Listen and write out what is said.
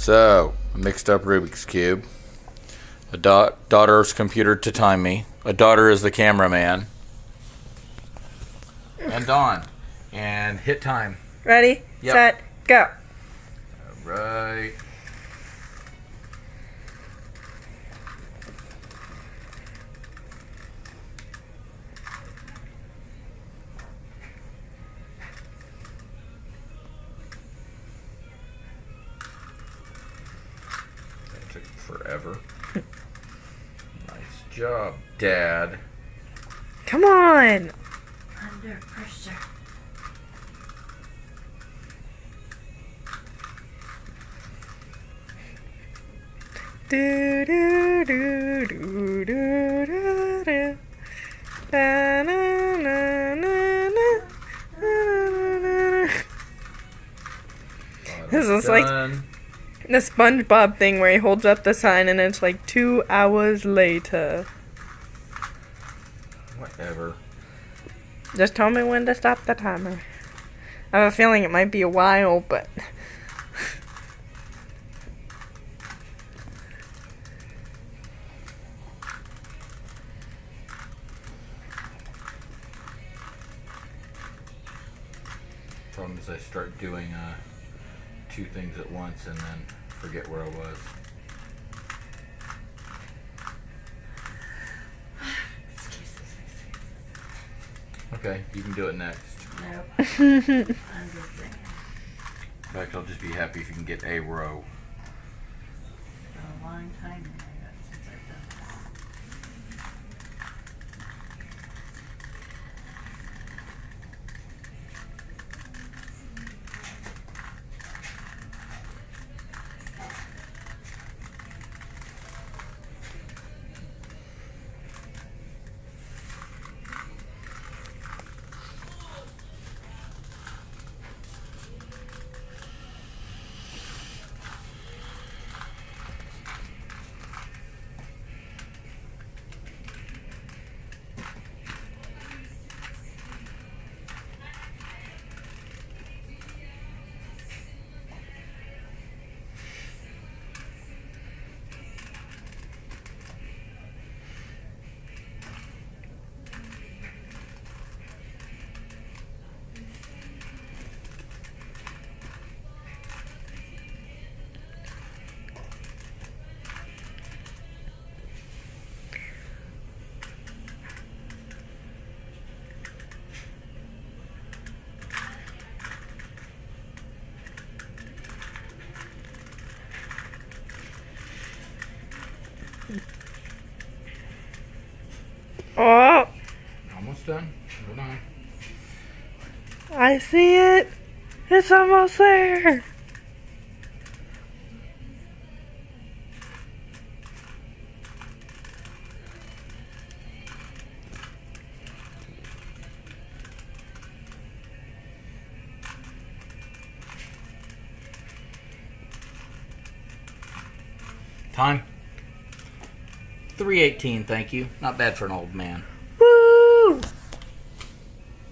So, a mixed up Rubik's Cube. A daughter's computer to time me. A daughter is the cameraman. And Dawn. And hit time. Ready, set, go. Alright. That took forever. Nice job, Dad. Come on. Under pressure. Do do do do do do do. Na, na, na, na, na, na, na. This is like the SpongeBob thing where he holds up the sign and it's like 2 hours later. Whatever. Just tell me when to stop the timer. I have a feeling it might be a while, but Problem is I start doing two things at once and then forget where I was. Okay, you can do it next. Nope. I'm just saying. In fact, I'll just be happy if you can get a row. It's been a long time since I've done this. oh, Almost done. Hold on. I see it. It's almost there. Time. 3:18, thank you. Not bad for an old man.